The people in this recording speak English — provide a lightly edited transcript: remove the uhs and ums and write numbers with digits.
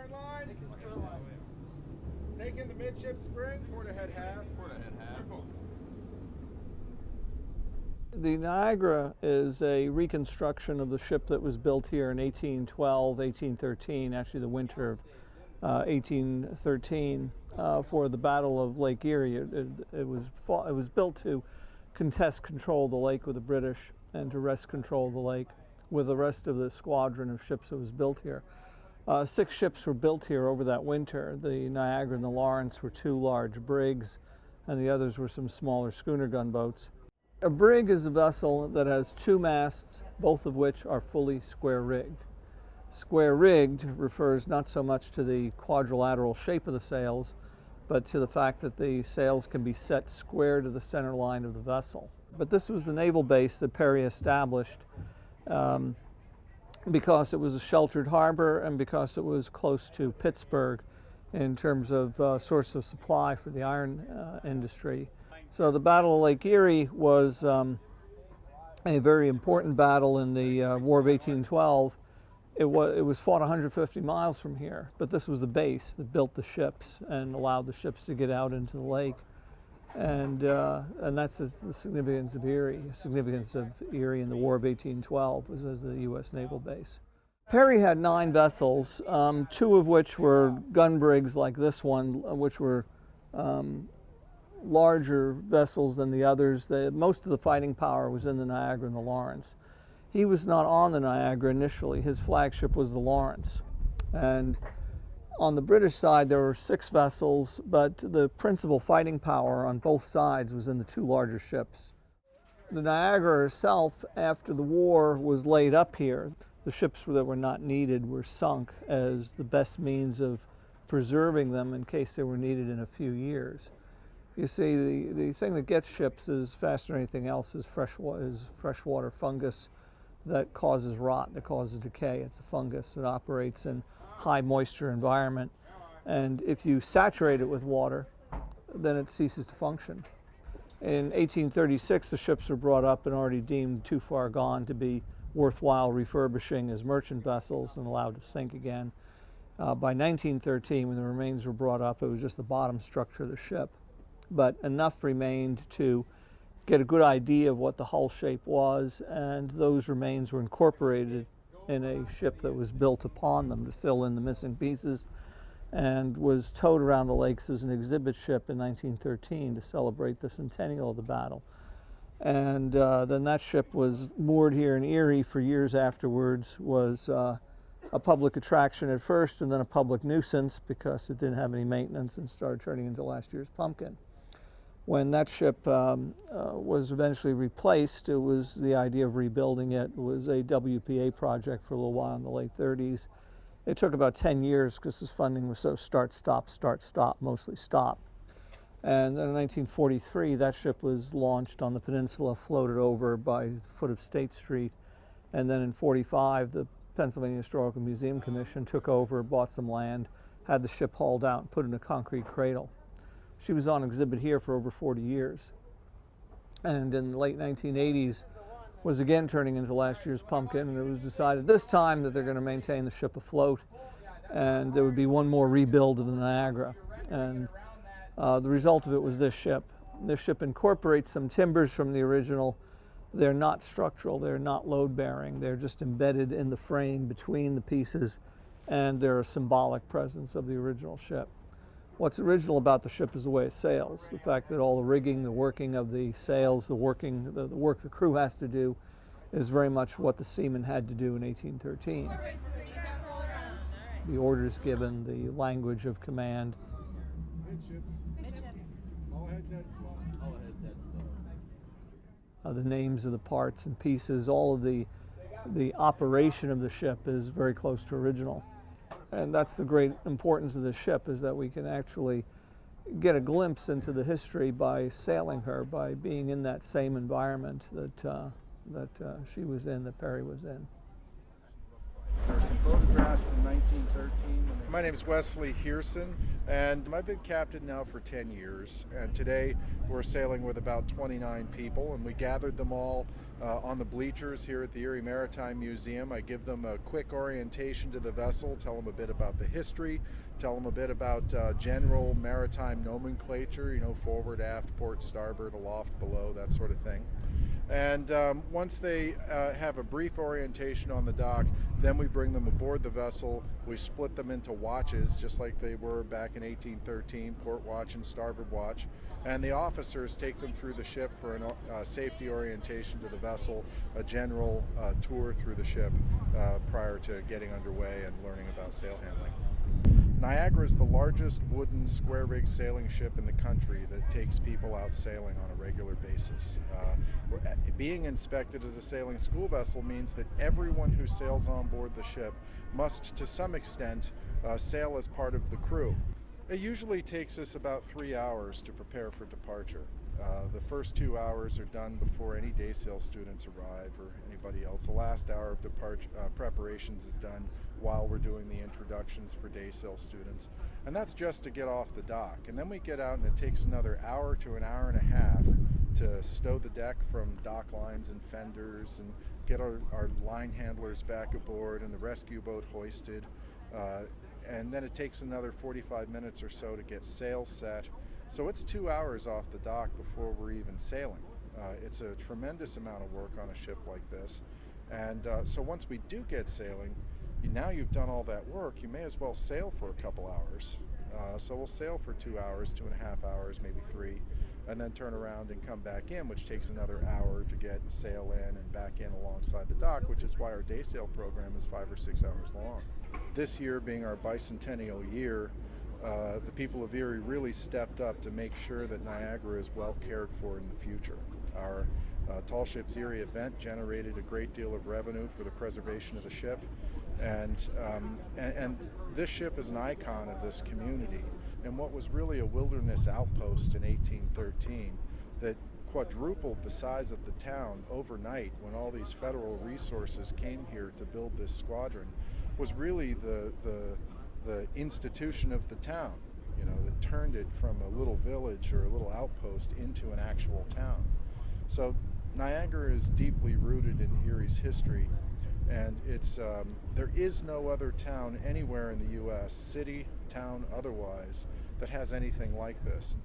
stern line. Taking the midship spring, port ahead half. Port ahead half. The Niagara is a reconstruction of the ship that was built here in 1812, 1813, actually the winter of 1813, for the Battle of Lake Erie. It was built to contest control of the lake with the British and to wrest control of the lake with the rest of the squadron of ships that was built here. 6 ships were built here over that winter. The Niagara and the Lawrence were 2 large brigs, and the others were some smaller schooner gunboats. A brig is a vessel that has 2 masts, both of which are fully square-rigged. Square-rigged refers not so much to the quadrilateral shape of the sails, but to the fact that the sails can be set square to the center line of the vessel. But this was the naval base that Perry established because it was a sheltered harbor and because it was close to Pittsburgh in terms of source of supply for the iron industry. So the Battle of Lake Erie was a very important battle in the War of 1812. It was fought 150 miles from here, but this was the base that built the ships and allowed the ships to get out into the lake. And that's the significance of Erie. The significance of Erie in the War of 1812 was as the U.S. naval base. Perry had 9 vessels, 2 of which were gun brigs like this one, which were larger vessels than the others. Most of the fighting power was in the Niagara and the Lawrence. He was not on the Niagara initially. His flagship was the Lawrence. And on the British side, there were 6 vessels, but the principal fighting power on both sides was in the 2 larger ships. The Niagara herself, after the war, was laid up here. The ships that were not needed were sunk as the best means of preserving them in case they were needed in a few years. You see, the thing that gets ships is faster than anything else is freshwater fungus that causes rot, that causes decay. It's a fungus that operates in high moisture environment, and if you saturate it with water, then it ceases to function. In 1836, the ships were brought up and already deemed too far gone to be worthwhile refurbishing as merchant vessels and allowed to sink again. By 1913, when the remains were brought up, it was just the bottom structure of the ship, but enough remained to get a good idea of what the hull shape was, and those remains were incorporated in a ship that was built upon them to fill in the missing pieces, and was towed around the lakes as an exhibit ship in 1913 to celebrate the centennial of the battle. And then that ship was moored here in Erie for years afterwards, was a public attraction at first and then a public nuisance because it didn't have any maintenance and started turning into last year's pumpkin. When that ship was eventually replaced, it was the idea of rebuilding it. It was a WPA project for a little while in the late 30s. It took about 10 years because this funding was so start, stop, mostly stop. And then in 1943, that ship was launched on the peninsula, floated over by the foot of State Street. And then in 45, the Pennsylvania Historical Museum Commission took over, bought some land, had the ship hauled out and put in a concrete cradle. She was on exhibit here for over 40 years. And in the late 1980s, was again turning into last year's pumpkin, and it was decided this time that they're going to maintain the ship afloat, and there would be one more rebuild of the Niagara. And the result of it was this ship. This ship incorporates some timbers from the original. They're not structural, they're not load-bearing, they're just embedded in the frame between the pieces, and they're a symbolic presence of the original ship. What's original about the ship is the way it sails. The fact that all the rigging, the working of the sails, the work the crew has to do is very much what the seamen had to do in 1813. The orders given, the language of command. The names of the parts and pieces, all of the operation of the ship is very close to original. And that's the great importance of the ship, is that we can actually get a glimpse into the history by sailing her, by being in that same environment that she was in, that Perry was in. photographs from 1913. My name is Wesley Hearson, and I've been captain now for 10 years. And today we're sailing with about 29 people, and we gathered them all on the bleachers here at the Erie Maritime Museum. I give them a quick orientation to the vessel, tell them a bit about the history, tell them a bit about general maritime nomenclature, you know, forward, aft, port, starboard, aloft, below, that sort of thing. And once they have a brief orientation on the dock, then we bring them aboard the vessel. We split them into watches, just like they were back in 1813, port watch and starboard watch. And the officers take them through the ship for a safety orientation to the vessel, a general tour through the ship prior to getting underway and learning about sail handling. Niagara is the largest wooden square rig sailing ship in the country that takes people out sailing on a regular basis. Being inspected as a sailing school vessel means that everyone who sails on board the ship must, to some extent, sail as part of the crew. It usually takes us about 3 hours to prepare for departure. The first 2 hours are done before any day sail students arrive or anybody else. The last hour of departure preparations is done while we're doing the introductions for day sail students. And that's just to get off the dock. And then we get out and it takes another hour to an hour and a half to stow the deck from dock lines and fenders and get our line handlers back aboard and the rescue boat hoisted. And then it takes another 45 minutes or so to get sails set. So it's 2 hours off the dock before we're even sailing. It's a tremendous amount of work on a ship like this. And so once we do get sailing, now you've done all that work, you may as well sail for a couple hours. So we'll sail for 2 hours, 2.5 hours, maybe 3, and then turn around and come back in, which takes another hour to get sail in and back in alongside the dock, which is why our day sail program is 5 or 6 hours long. This year being our bicentennial year, the people of Erie really stepped up to make sure that Niagara is well cared for in the future. Our Tall Ships Erie event generated a great deal of revenue for the preservation of the ship, and this ship is an icon of this community. And what was really a wilderness outpost in 1813 that quadrupled the size of the town overnight when all these federal resources came here to build this squadron was really the institution of the town, you know, that turned it from a little village or a little outpost into an actual town. So Niagara is deeply rooted in Erie's history, and there is no other town anywhere in the U.S., city, town, otherwise, that has anything like this.